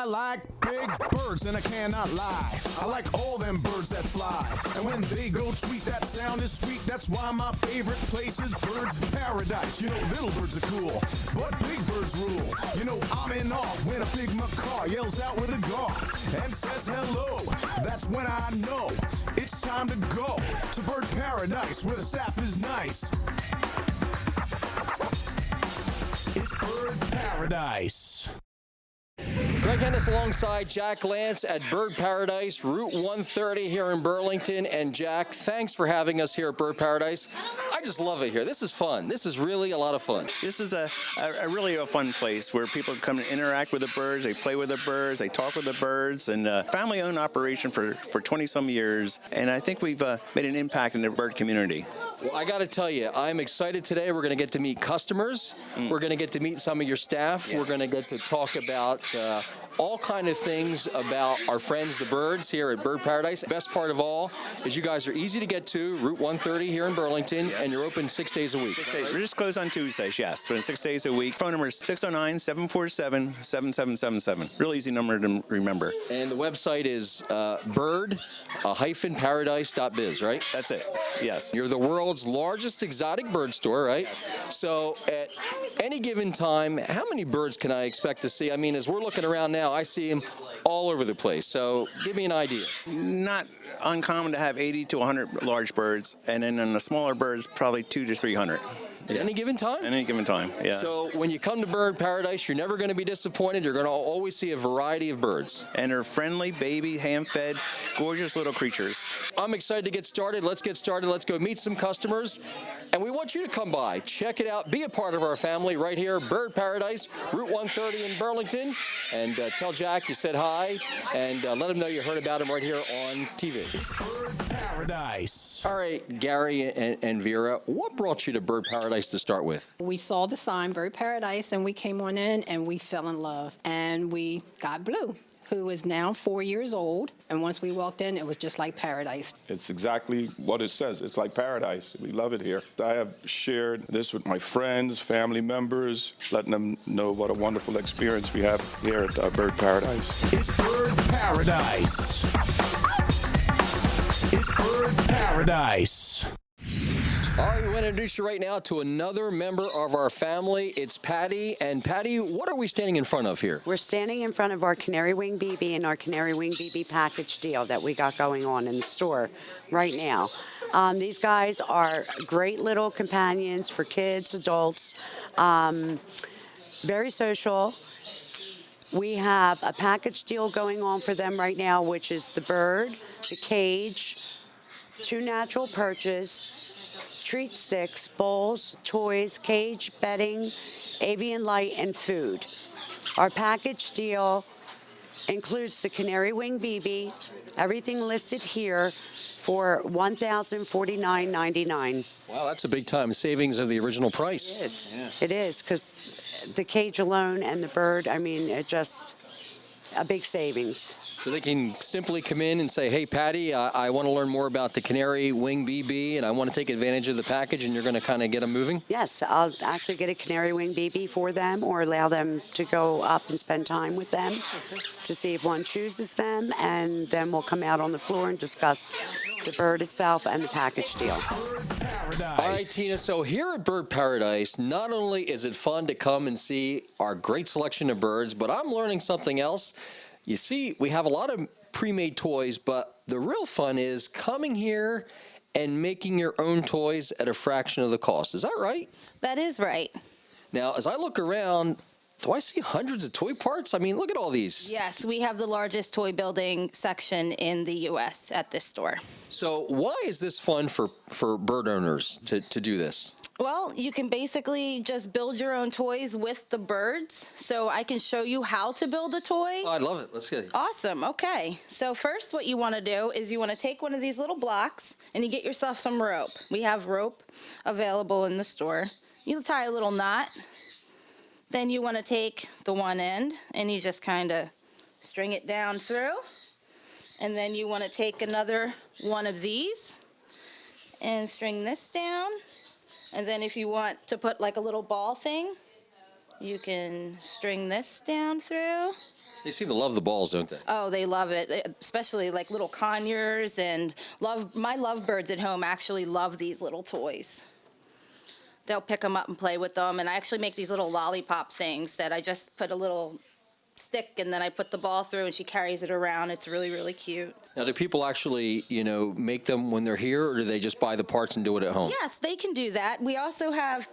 like big birds and I cannot lie. I like all them birds that fly. And when they go tweet, that sound is sweet. That's why my favorite place is bird paradise. You know, little birds are cool, but big birds rule. You know, I'm in awe when a big macaw yells out with a gaw and says hello. That's when I know it's time to go to bird paradise where the staff is nice. It's bird paradise. Greg Hennis alongside Jack Lance at Bird Paradise, Route 130 here in Burlington. And Jack, thanks for having us here at Bird Paradise. I just love it here. This is fun. This is really a lot of fun. This is a really fun place where people come and interact with the birds. They play with the birds. They talk with the birds. And family-owned operation for 20-some years. And I think we've made an impact in the bird community. Well, I got to tell you, I'm excited today. We're going to get to meet customers. We're going to get to meet some of your staff. We're going to get to talk about all kind of things about our friends, the birds, here at Bird Paradise. Best part of all is you guys are easy to get to, Route 130 here in Burlington, and you're open 6 days a week. We're just closed on Tuesdays, yes. We're 6 days a week. Phone number is 609-747-7777. Real easy number to remember. And the website is bird-paradise.biz, right? That's it, yes. You're the world's largest exotic bird store, right? Yes. So at any given time, how many birds can I expect to see? I mean, as we're looking around now, I see them all over the place. So give me an idea. Not uncommon to have 80 to 100 large birds, and then on the smaller birds, probably 200 to 300. At any given time? At any given time, yeah. So when you come to Bird Paradise, you're never going to be disappointed. You're going to always see a variety of birds. And they're friendly, baby, hand-fed, gorgeous little creatures. I'm excited to get started. Let's get started. Let's go meet some customers. And we want you to come by, check it out, be a part of our family right here, Bird Paradise, Route 130 in Burlington. And tell Jack you said hi, and let him know you heard about him right here on TV. Bird paradise. All right, Gary and Vera, what brought you to Bird Paradise to start with? We saw the sign, Bird Paradise, and we came on in and we fell in love. And we got Blue, who is now 4 years old. And once we walked in, it was just like paradise. It's exactly what it says. It's like paradise. We love it here. I have shared this with my friends, family members, letting them know what a wonderful experience we have here at Bird Paradise. It's Bird Paradise. It's Bird Paradise. All right, we want to introduce you right now to another member of our family. It's Patty. And Patty, what are we standing in front of here? We're standing in front of our Canary Wing BB and our Canary Wing BB package deal that we got going on in the store right now. These guys are great little companions for kids, adults, very social. We have a package deal going on for them right now, which is the bird, the cage, 2 natural perches, treat sticks, bowls, toys, cage, bedding, avian light, and food. Our package deal includes the Canary Wing BB, everything listed here for $1,049.99. Wow, that's a big time savings of the original price. It is. Yeah. It is, because the cage alone and the bird, I mean, it just a big savings. So they can simply come in and say, hey, Patty, I want to learn more about the Canary Wing BB, and I want to take advantage of the package, and you're going to kind of get them moving? Yes, I'll actually get a Canary Wing BB for them or allow them to go up and spend time with them to see if one chooses them, and then we'll come out on the floor and discuss the bird itself and the package deal. All right, Tina, so here at Bird Paradise, not only is it fun to come and see our great selection of birds, but I'm learning something else. You see, we have a lot of pre-made toys, but the real fun is coming here and making your own toys at a fraction of the cost. Is that right? That is right. Now, as I look around, do I see hundreds of toy parts? I mean, look at all these. Yes, we have the largest toy building section in the U.S. at this store. So why is this fun for bird owners to do this? Well, you can basically just build your own toys with the birds. So I can show you how to build a toy. Oh, I love it. Let's get it. Awesome. Okay. So first what you want to do is you want to take one of these little blocks and you get yourself some rope. We have rope available in the store. You tie a little knot. Then you want to take the one end and you just kind of string it down through. And then you want to take another one of these and string this down. And then if you want to put like a little ball thing, you can string this down through They seem to love the balls, don't they? Oh, they love it, especially like little conures, and my lovebirds at home actually love these little toys. They'll pick them up and play with them, and I actually make these little lollipop things that I just put a little stick and then I put the ball through and she carries it around. It's really, really cute. Now, do people actually, make them when they're here, or do they just buy the parts and do it at home? Yes, they can do that. We also have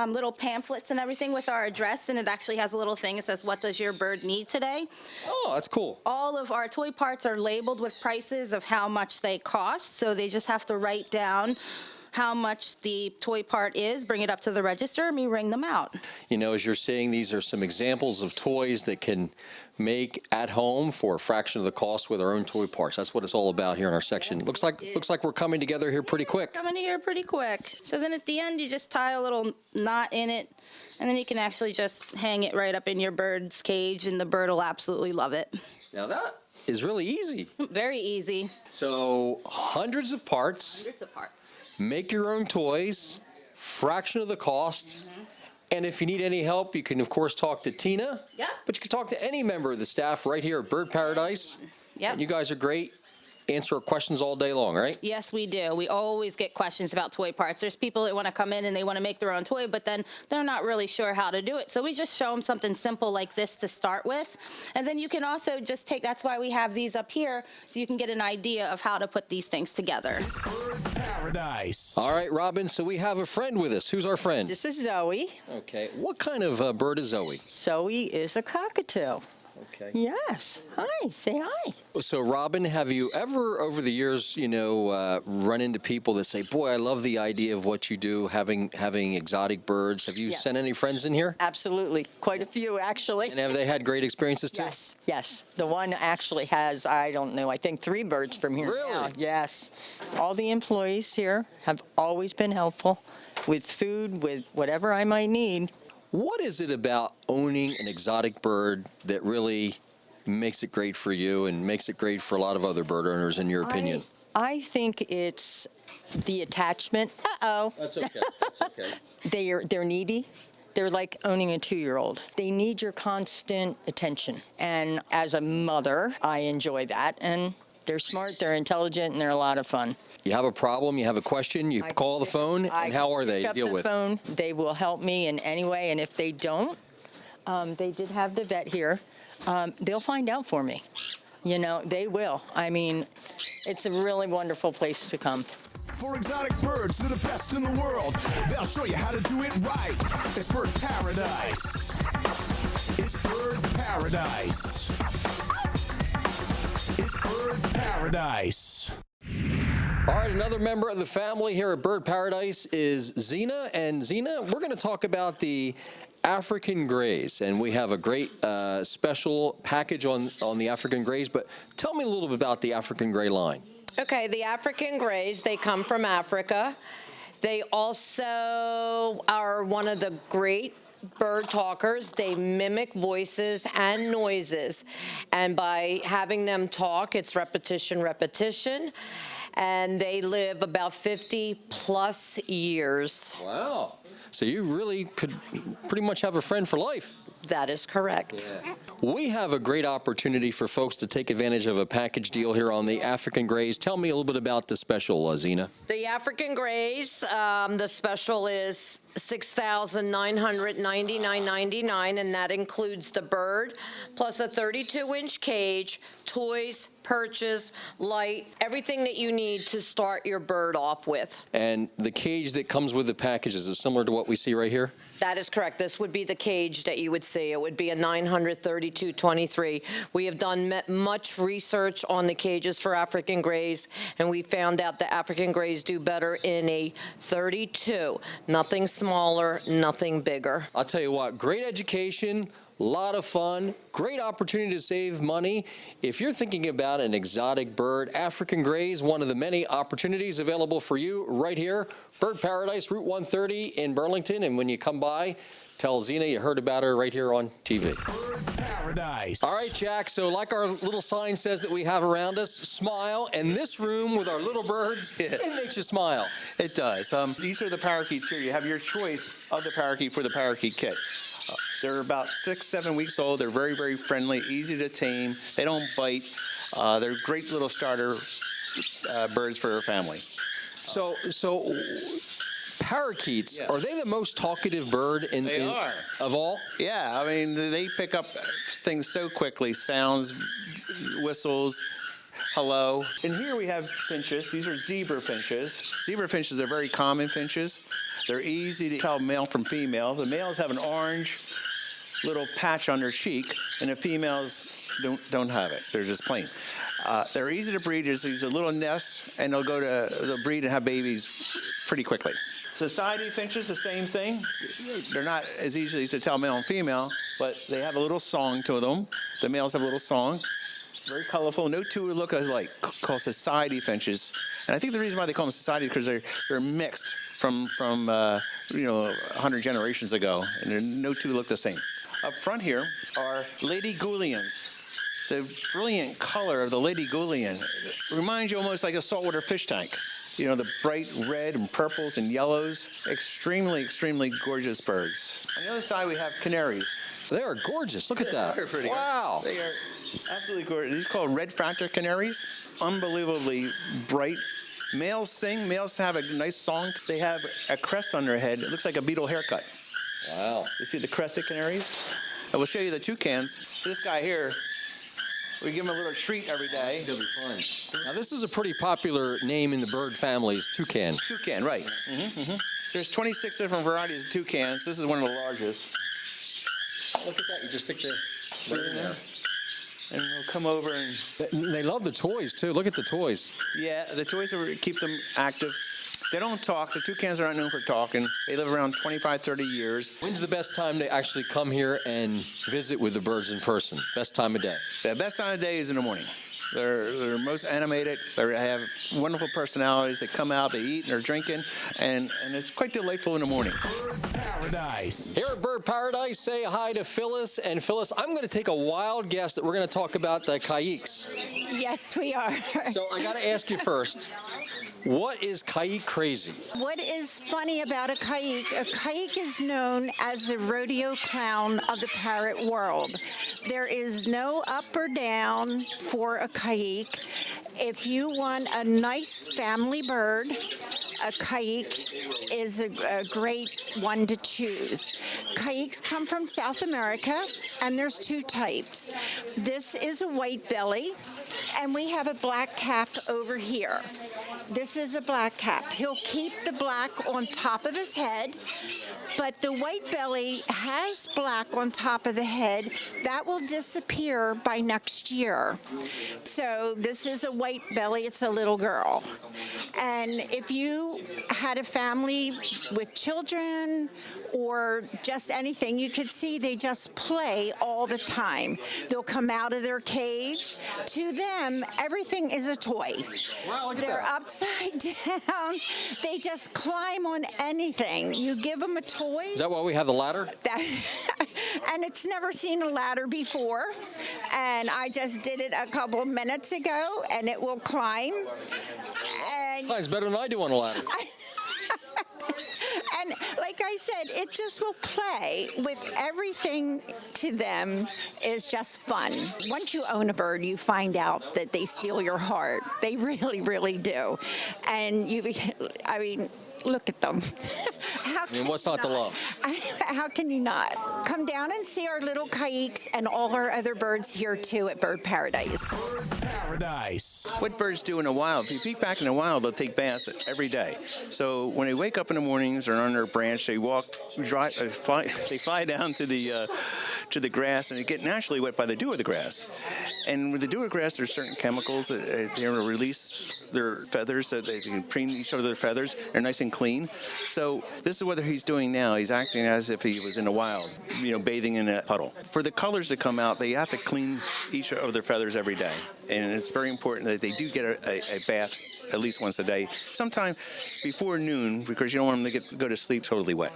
little pamphlets and everything with our address, and it actually has a little thing that says, "What does your bird need today?" Oh, that's cool. All of our toy parts are labeled with prices of how much they cost, so they just have to write down how much the toy part is, bring it up to the register, and we ring them out. As you're seeing, these are some examples of toys that can make at home for a fraction of the cost with our own toy parts. That's what it's all about here in our section. Yes, looks like we're coming together here pretty quick. Coming here pretty quick. So then at the end, you just tie a little knot in it, and then you can actually just hang it right up in your bird's cage, and the bird will absolutely love it. Now that is really easy. Very easy. So hundreds of parts. Hundreds of parts. Make your own toys, fraction of the cost. And if you need any help, you can, of course, talk to Tina. Yeah. But you can talk to any member of the staff right here at Bird Paradise. Yeah. And you guys are great. Answer our questions all day long, right? Yes, we do. We always get questions about toy parts. There's people that want to come in and they want to make their own toy, but then they're not really sure how to do it. So we just show them something simple like this to start with. And then you can also just that's why we have these up here, so you can get an idea of how to put these things together. Bird Paradise. All right, Robin, so we have a friend with us. Who's our friend? This is Zoe. Okay. What kind of bird is Zoe? Zoe is a cockatoo. Okay. Yes. Hi. Say hi. So, Robin, have you ever, over the years, run into people that say, "Boy, I love the idea of what you do, having exotic birds"? Have you Yes. sent any friends in here? Absolutely. Quite a few, actually. And have they had great experiences too? Yes. Yes. The one actually has, I don't know, I think 3 birds from here Really? now. Yes. All the employees here have always been helpful with food, with whatever I might need. What is it about owning an exotic bird that really makes it great for you and makes it great for a lot of other bird owners, in your opinion? I think it's the attachment. Uh-oh. That's okay. That's okay. They're needy. They're like owning a 2-year-old. They need your constant attention. And as a mother, I enjoy that. And they're smart, they're intelligent, and they're a lot of fun. You have a problem, you have a question, you call the phone, and how are they to deal with? Phone. They will help me in any way, and if they don't, they did have the vet here. They'll find out for me. They will. I mean, it's a really wonderful place to come. For exotic birds, they're the best in the world. They'll show you how to do it right. It's Bird Paradise. It's Bird Paradise. It's Bird Paradise. All right, another member of the family here at Bird Paradise is Zena. And Zena, we're going to talk about the African Greys. And we have a great special package on the African Greys. But tell me a little bit about the African Grey line. Okay, the African Greys, they come from Africa. They also are one of the great bird talkers. They mimic voices and noises. And by having them talk, it's repetition, repetition. And they live about 50+ years. Wow. So you really could pretty much have a friend for life. That is correct. Yeah. We have a great opportunity for folks to take advantage of a package deal here on the African Greys. Tell me a little bit about the special, Zena. The African Greys, the special is $6,999.99, and that includes the bird plus a 32-inch cage, toys, perches, light, everything that you need to start your bird off with. And the cage that comes with the package, is it similar to what we see right here? That is correct. This would be the cage that you would see. It would be a 932-23. We have done much research on the cages for African Greys, and we found out the African Greys do better in a 32. Nothing smaller, nothing bigger. I'll tell you what, great education, a lot of fun, great opportunity to save money. If you're thinking about an exotic bird, African Greys, one of the many opportunities available for you right here, Bird Paradise, Route 130 in Burlington. And when you come by, tell Zena you heard about her right here on TV. Bird Paradise. All right, Jack, so like our little sign says that we have around us, smile. And this room with our little birds, it makes you smile. It does. These are the parakeets here. You have your choice of the parakeet for the parakeet kit. They're about 6, 7 weeks old. They're very, very friendly, easy to tame. They don't bite. They're great little starter birds for a family. So parakeets, Yeah. are they the most talkative bird They are. of all? Yeah, I mean, they pick up things so quickly, sounds, whistles, hello. And here we have finches. These are zebra finches. Zebra finches are very common finches. They're easy to tell male from female. The males have an orange little patch on their cheek, and the females don't have it. They're just plain. They're easy to breed. There's a little nest, and they'll breed and have babies pretty quickly. Society finches, the same thing. They're not as easy to tell male and female, but they have a little song to them. The males have a little song. Very colorful. No two look alike. Called society finches, and I think the reason why they call them society is because they're mixed from 100 generations ago, and no two look the same. Up front here are lady Goulians. The brilliant color of the lady Goulian reminds you almost like a saltwater fish tank. You know, the bright red and purples and yellows. Extremely, extremely gorgeous birds. On the other side, we have canaries. They are gorgeous. Look at that. They're pretty. Wow. They are absolutely gorgeous. These are called red factor canaries. Unbelievably bright. Males sing. Males have a nice song. They have a crest on their head. It looks like a beetle haircut. Wow. You see the crested canaries? I will show you the toucans. This guy here, we give him a little treat every day. It'll be fun. Now, this is a pretty popular name in the bird families, toucan. Toucan, right. There's 26 different varieties of toucans. This is one of the largest. Look at that. You just stick the bird in there. And we'll come over and... They love the toys, too. Look at the toys. Yeah, the toys keep them active. They don't talk. The toucans are not known for talking. They live around 25, 30 years. When's the best time to actually come here and visit with the birds in person? Best time of day? The best time of day is in the morning. They're most animated. They have wonderful personalities. They come out, they eat, and they're drinking, and it's quite delightful in the morning. Bird Paradise. Here at Bird Paradise, say hi to Phyllis. And Phyllis, I'm going to take a wild guess that we're going to talk about the caiques. Yes, we are. So I got to ask you first, what is caique crazy? What is funny about a caique is known as the rodeo clown of the parrot world. There is no up or down for a caique. If you want a nice family bird, a caique is a great one to choose. Caiques come from South America, and there's two types. This is a white belly, and we have a black cap over here. This is a black cap. He'll keep the black on top of his head, but the white belly has black on top of the head. That will disappear by next year. So this is a white belly. It's a little girl. And if you had a family with children or just anything, you could see they just play all the time. They'll come out of their cage. To them, everything is a toy. Wow, look at They're that. upside down. They just climb on anything. You give them a toy. Is that why we have the ladder? And it's never seen a ladder before. And I just did it a couple of minutes ago, and it will climb. And It's better than I do on a ladder. and like I said, it just will play with everything. To them is just fun. Once you own a bird, you find out that they steal your heart. They really, really do. And I mean, look at them. What's not to love? How can you not? Come down and see our little caiques and all our other birds here too at Bird Paradise. Bird Paradise. What birds do in the wild, if you peek back in the wild, they'll take baths every day. So when they wake up in the mornings, they're on their branch, they fly down to the grass, and they get naturally wet by the dew of the grass. And with the dew of grass, there's certain chemicals that they release their feathers, so they can preen each other their feathers. They're nice and clean. So this is what he's doing now. He's acting as if he was in the wild, bathing in a puddle. For the colors to come out, they have to clean each of their feathers every day. And it's very important that they do get a bath at least once a day, sometime before noon, because you don't want them to go to sleep totally wet.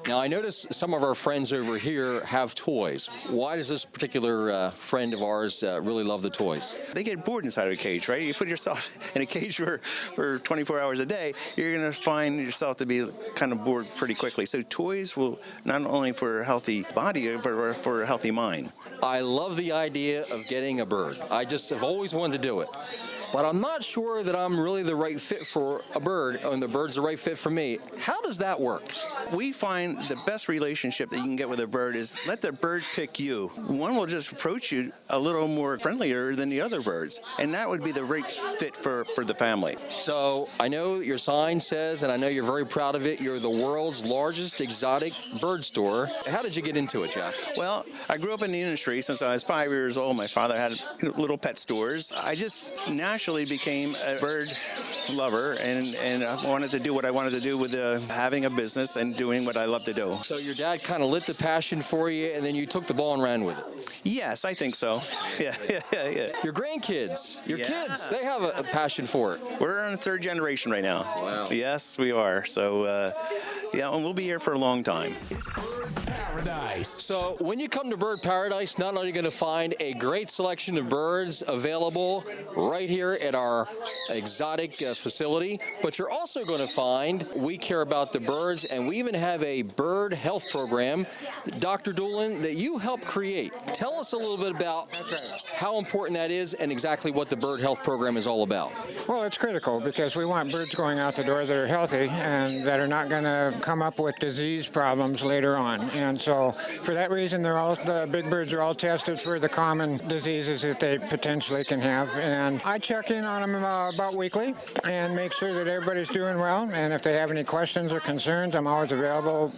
Now, I notice some of our friends over here have toys. toys. Why does this particular friend of ours really love the toys? They get bored inside of a cage, right? You put yourself in a cage for 24 hours a day, you're going to find yourself to be kind of bored pretty quickly. So toys will not only for a healthy body, but for a healthy mind. I love the idea of getting a bird. I just have always wanted to do it. But I'm not sure that I'm really the right fit for a bird, and the bird's the right fit for me. How does that work? We find the best relationship that you can get with a bird is let the bird pick you. One will just approach you a little more friendlier than the other birds, and that would be the right fit for the family. So I know your sign says, and I know you're very proud of it, you're the world's largest exotic bird store. How did you get into it, Jack? Well, I grew up in the industry since I was 5 years old. My father had little pet stores. I just naturally became a bird lover, and I wanted to do what I wanted to do with having a business and doing what I love to do. So your dad kind of lit the passion for you, and then you took the ball and ran with it. Yes, I think so. Yeah. Your grandkids, your Yeah. kids, they have a passion for it. We're on the third generation right now. Wow. Yes, we are. So, yeah, and we'll be here for a long time. Paradise. So when you come to Bird Paradise, not only are you going to find a great selection of birds available right here at our exotic facility, but you're also going to find we care about the birds, and we even have a bird health program, Dr. Doolin, that you helped create. Tell us a little bit about how important that is and exactly what the bird health program is all about. Well, it's critical because we want birds going out the door that are healthy and that are not going to come up with disease problems later on. And so for that reason, the big birds are all tested for the common diseases that they potentially can have. And I check in on them about weekly and make sure that everybody's doing well. And if they have any questions or concerns, I'm always available,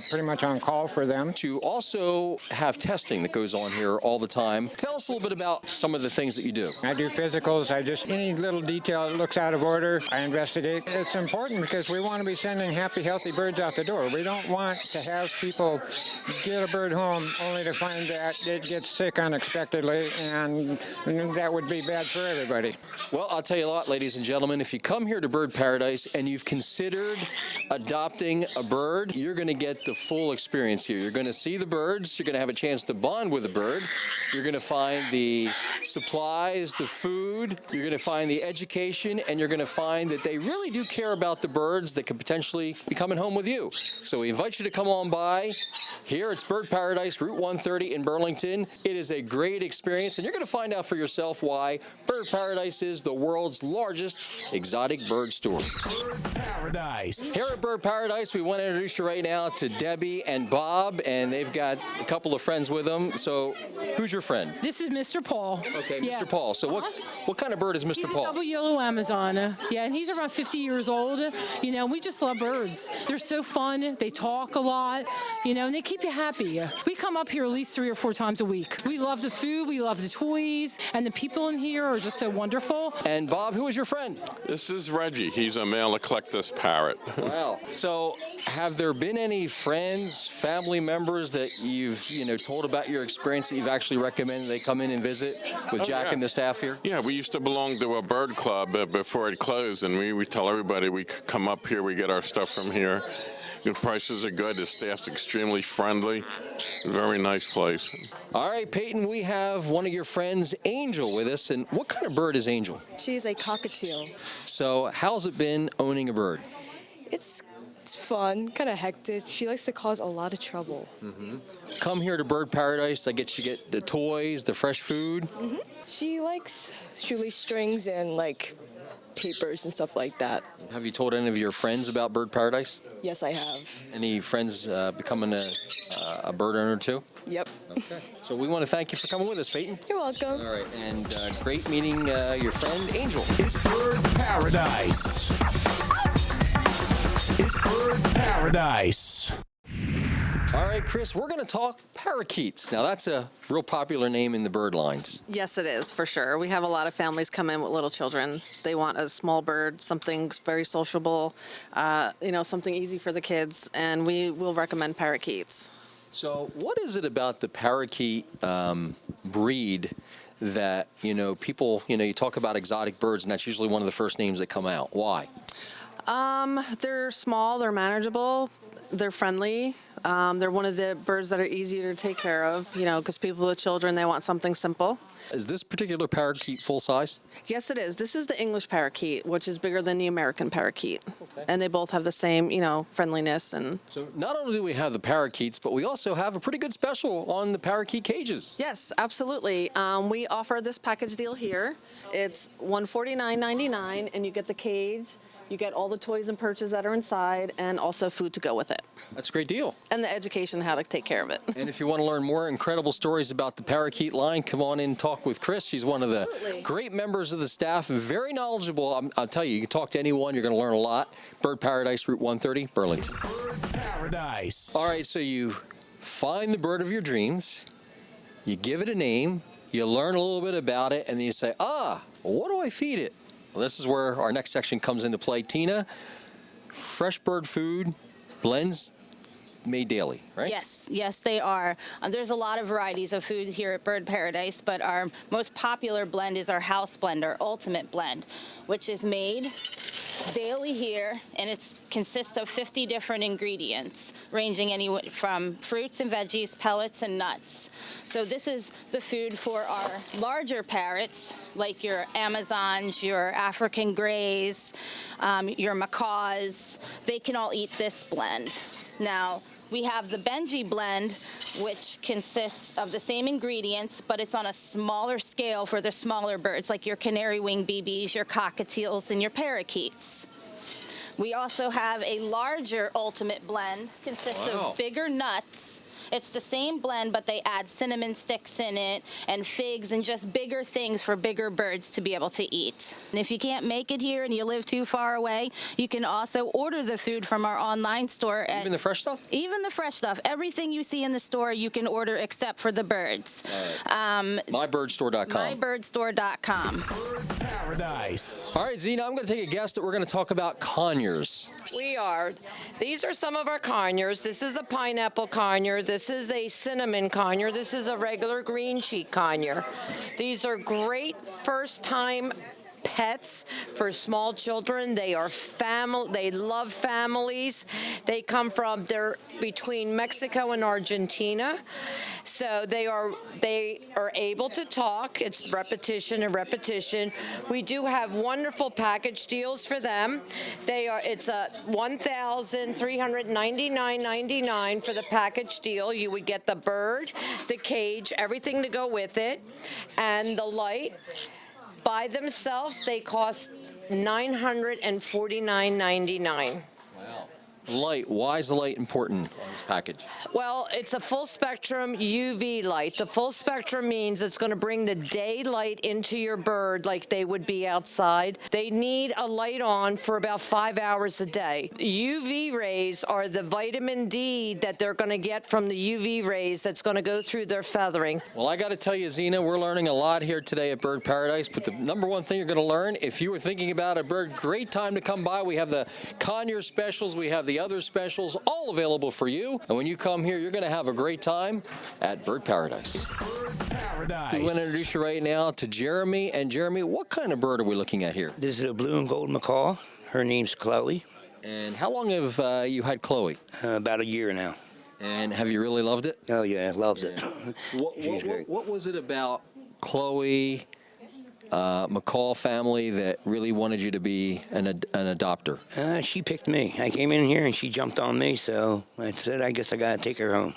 pretty much on call for them. You also have testing that goes on here all the time. Tell us a little bit about some of the things that you do. I do physicals. Any little detail that looks out of order, I investigate. It's important because we want to be sending happy, healthy birds out the door. We don't want to have people get a bird home only to find that it gets sick unexpectedly, and that would be bad for everybody. Well, I'll tell you a lot, ladies and gentlemen, if you come here to Bird Paradise and you've considered adopting a bird, you're going to get the full experience here. You're going to see the birds. You're going to have a chance to bond with a bird. You're going to find the supplies, the food. You're going to find the education, and you're going to find that they really do care about the birds that could potentially be coming home with you. So we invite you to come on by. Here it's Bird Paradise, Route 130 in Burlington. It is a great experience, and you're going to find out for yourself why Bird Paradise is the world's largest exotic bird store. Bird Paradise. Here at Bird Paradise, we want to introduce you right now to Debbie and Bob, and they've got a couple of friends with them. So who's your friend? This is Mr. Paul. Okay, Yeah. Mr. Paul. So what kind of bird is Mr. He's Paul? a double yellow Amazon. Yeah, and he's around 50 years old. You know, we just love birds. They're so fun. They talk a lot, you know, and they keep you happy. We come up here at least 3 or 4 times a week. We love the food. We love the toys. And the people in here are just so wonderful. And Bob, who is your friend? This is Reggie. He's a male eclectus parrot. Wow. So have there been any friends, family members that you've, told about your experience that you've actually recommended they come in and visit with Jack and the staff here? Yeah, we used to belong to a bird club before it closed, and we tell everybody we come up here, we get our stuff from here. The prices are good. The staff's extremely friendly. Very nice place. All right, Peyton, we have one of your friends, Angel, with us. And what kind of bird is Angel? She's a cockatiel. So how's it been owning a bird? It's fun, kind of hectic. She likes to cause a lot of trouble. Mm-hmm. Come here to Bird Paradise. I get you get the toys, the fresh food. Mm-hmm. She likes shoelace strings and papers and stuff like that. Have you told any of your friends about Bird Paradise? Yes, I have. Any friends becoming a bird owner too? Yep. Okay. So we want to thank you for coming with us, Peyton. You're welcome. All right, and great meeting your friend, Angel. It's Bird Paradise. It's Bird Paradise. All right, Chris, we're going to talk parakeets. Now, that's a real popular name in the bird lines. Yes, it is, for sure. We have a lot of families come in with little children. They want a small bird, something very sociable, something easy for the kids, and we will recommend parakeets. So what is it about the parakeet breed that, people, you talk about exotic birds, and that's usually one of the first names that come out. Why? They're small, they're manageable, they're friendly. They're one of the birds that are easier to take care of, because people with children, they want something simple. Is this particular parakeet full size? Yes, it is. This is the English parakeet, which is bigger than the American parakeet. Okay. And they both have the same, friendliness. And so not only do we have the parakeets, but we also have a pretty good special on the parakeet cages. Yes, absolutely. We offer this package deal here. It's $149.99, and you get the cage. You get all the toys and perches that are inside, and also food to go with it. That's a great deal. And the education how to take care of it. And if you want to learn more incredible stories about the parakeet line, come on in and talk with Chris. She's one of the great members of the staff, very knowledgeable. I'll tell you, you can talk to anyone. You're going to learn a lot. Bird Paradise, Route 130, Burlington. Bird Paradise. All right, so you find the bird of your dreams. You give it a name. You learn a little bit about it, and then you say, what do I feed it? Well, this is where our next section comes into play. Tina, fresh bird food blends made daily, right? Yes, they are. There's a lot of varieties of food here at Bird Paradise, but our most popular blend is our house blend, our ultimate blend, which is made daily here, and it consists of 50 different ingredients, ranging anywhere from fruits and veggies, pellets, and nuts. So this is the food for our larger parrots, like your Amazons, your African greys, your macaws. They can all eat this blend. Now, we have the Benji blend, which consists of the same ingredients, but it's on a smaller scale for the smaller birds, like your canary wing BBs, your cockatiels, and your parakeets. We also have a larger ultimate blend. It consists of bigger nuts. It's the same blend, but they add cinnamon sticks in it and figs and just bigger things for bigger birds to be able to eat. And if you can't make it here and you live too far away, you can also order the food from our online store. Even the fresh stuff? Even the fresh stuff. Everything you see in the store, you can order except for the birds. MyBirdStore.com. MyBirdStore.com. Bird Paradise. All right, Zena, I'm going to take a guess that we're going to talk about conures. We are. These are some of our conures. This is a pineapple conure. This is a cinnamon conure. This is a regular green cheek conure. These are great first-time pets for small children. They are they love families. They're between Mexico and Argentina. So they are able to talk. It's repetition and repetition. We do have wonderful package deals for them. It's a $1,399.99 for the package deal. You would get the bird, the cage, everything to go with it, and the light. By themselves, they cost $949.99. Light. Why is the light important on this package? Well, it's a full spectrum UV light. The full spectrum means it's going to bring the daylight into your bird like they would be outside. They need a light on for about 5 hours a day. UV rays are the vitamin D that they're going to get from the UV rays that's going to go through their feathering. Well, I got to tell you, Zena, we're learning a lot here today at Bird Paradise, but the number one thing you're going to learn, if you were thinking about a bird, great time to come by. We have the conure specials. We have the other specials, all available for you. And when you come here, you're going to have a great time at Bird Paradise. Bird Paradise. We want to introduce you right now to Jeremy. And Jeremy, what kind of bird are we looking at here? This is a blue and gold macaw. Her name's Chloe. And how long have you had Chloe? About a year now. And have you really loved it? Oh, yeah, loves it. She's great. What was it about Chloe, McCall family that really wanted you to be an adopter? She picked me. I came in here and she jumped on me, so I said, I guess I got to take her home.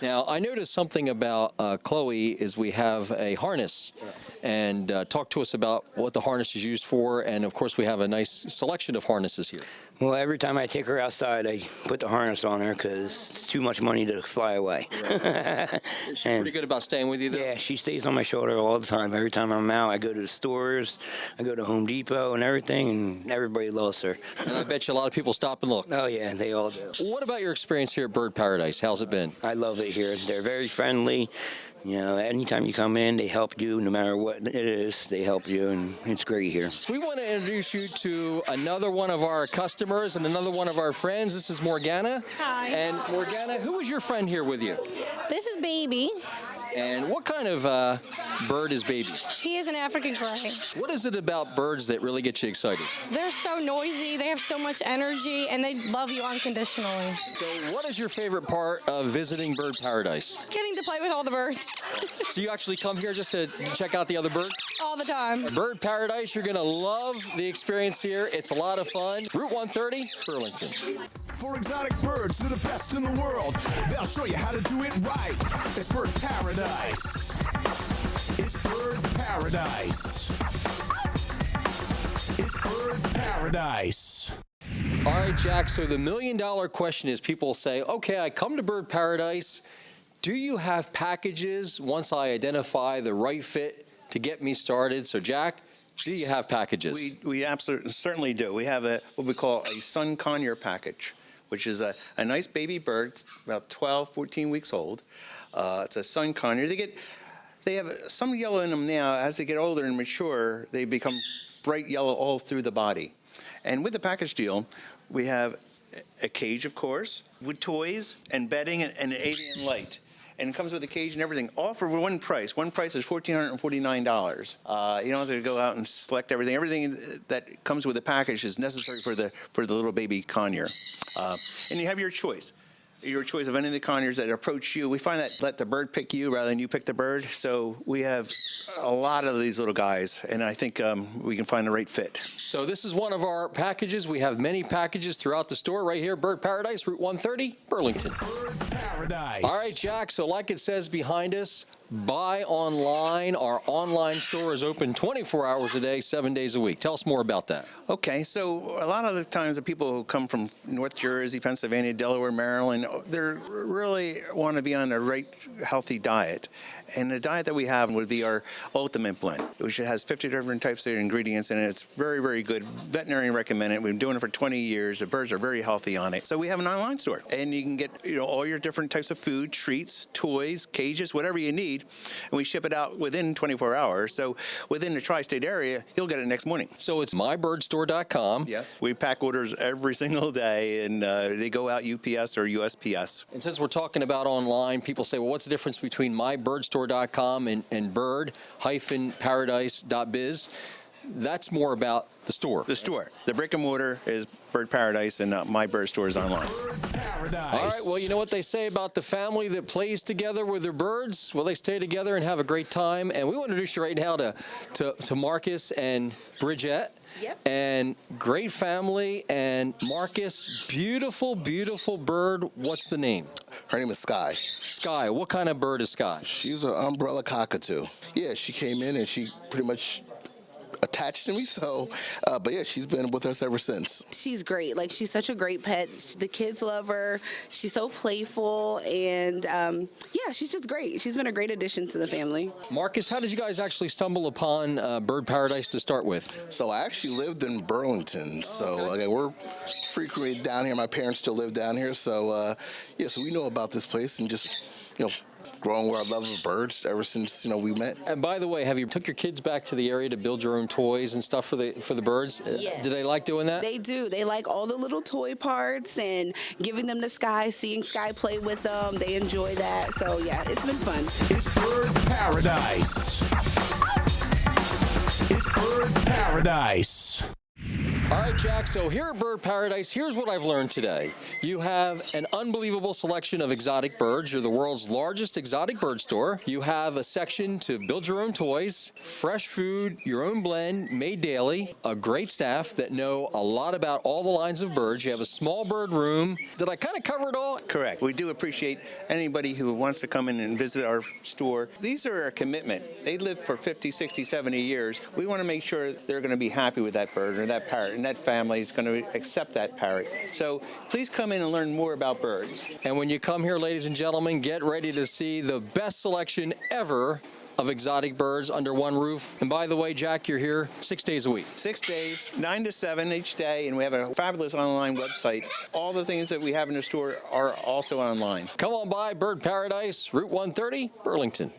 Now, I noticed something about Chloe is we have a harness. Yes. And talk to us about what the harness is used for. And, of course, we have a nice selection of harnesses here. Well, every time I take her outside, I put the harness on her because it's too much money to fly away. Right. She's pretty good about staying with you, though? Yeah, she stays on my shoulder all the time. Every time I'm out, I go to the stores, I go to Home Depot and everything, and everybody loves her. And I bet you a lot of people stop and look. Oh, yeah, they all do. What about your experience here at Bird Paradise? How's it been? I love it here. They're very friendly. You know, anytime you come in, they help you. No matter what it is, they help you, and it's great here. We want to introduce you to another one of our customers and another one of our friends. This is Morgana. Hi. And Morgana, who is your friend here with you? This is Baby. And what kind of bird is Baby? He is an African gray. What is it about birds that really gets you excited? They're so noisy, they have so much energy, and they love you unconditionally. So what is your favorite part of visiting Bird Paradise? Getting to play with all the birds. So you actually come here just to check out the other birds? All the time. Bird Paradise, you're going to love the experience here. It's a lot of fun. Route 130, Burlington. For exotic birds to the best in the world, they'll show you how to do it right. It's Bird Paradise. It's Bird Paradise. It's Bird Paradise. All right, Jack, so the million-dollar question is people say, okay, I come to Bird Paradise. Do you have packages once I identify the right fit to get me started? So, Jack, do you have packages? We absolutely certainly do. We have what we call a sun conure package, which is a nice baby bird. It's about 12, 14 weeks old. It's a sun conure. They have some yellow in them now. As they get older and mature, they become bright yellow all through the body. And with the package deal, we have a cage, of course, with toys and bedding and an avian light. And it comes with a cage and everything, all for one price. One price is $1,449. You don't have to go out and select everything. Everything that comes with the package is necessary for the little baby conure. And you have your choice of any of the conures that approach you. We find that let the bird pick you rather than you pick the bird. So we have a lot of these little guys, and I think we can find the right fit. So this is one of our packages. We have many packages throughout the store right here, Bird Paradise, Route 130, Burlington. Bird Paradise. All right, Jack, so like it says behind us, buy online. Our online store is open 24 hours a day, 7 days a week. Tell us more about that. Okay, so a lot of the times the people who come from North Jersey, Pennsylvania, Delaware, Maryland, they really want to be on a right healthy diet. And the diet that we have would be our ultimate blend, which has 50 different types of ingredients in it. It's very, very good. Veterinarian recommended it. We've been doing it for 20 years. The birds are very healthy on it. So we have an online store, and you can get all your different types of food, treats, toys, cages, whatever you need, and we ship it out within 24 hours. So within the tri-state area, you'll get it next morning. So it's mybirdstore.com. Yes. We pack orders every single day, and they go out UPS or USPS. And since we're talking about online, people say, well, what's the difference between mybirdstore.com and bird-paradise.biz? That's more about the store. The store. The brick and mortar is Bird Paradise, and My Bird Store is online. Bird Paradise. All right, well, you know what they say about the family that plays together with their birds? Well, they stay together and have a great time. And we want to introduce you right now to Marcus and Bridget. Yep. And great family. And Marcus, beautiful, beautiful bird. What's the name? Her name is Sky. Sky. What kind of bird is Sky? She's an umbrella cockatoo. Yeah, she came in and she pretty much attached to me, so but yeah, she's been with us ever since. She's great. Like, she's such a great pet. The kids love her. She's so playful, and yeah, she's just great. She's been a great addition to the family. Marcus, how did you guys actually stumble upon Bird Paradise to start with? So I actually lived in Burlington, so again, we're frequently down here. My parents still live down here, so yeah, so we know about this place and just growing our love of birds ever since we met. And by the way, have you took your kids back to the area to build your own toys and stuff for the birds? Yes. Do they like doing that? They do. They like all the little toy parts and giving them to Sky, seeing Sky play with them. They enjoy that. So yeah, it's been fun. It's Bird Paradise. It's Bird Paradise. All right, Jack, so here at Bird Paradise, here's what I've learned today. You have an unbelievable selection of exotic birds. You're the world's largest exotic bird store. You have a section to build your own toys, fresh food, your own blend, made daily, a great staff that know a lot about all the lines of birds. You have a small bird room. Did I kind of cover it all? Correct. We do appreciate anybody who wants to come in and visit our store. These are a commitment. They live for 50, 60, 70 years. We want to make sure they're going to be happy with that bird or that parrot, and that family is going to accept that parrot. So please come in and learn more about birds. And when you come here, ladies and gentlemen, get ready to see the best selection ever of exotic birds under one roof. And by the way, Jack, you're here 6 days a week. 6 days, 9 to 7 each day, and we have a fabulous online website. All the things that we have in the store are also online. Come on by Bird Paradise, Route 130, Burlington.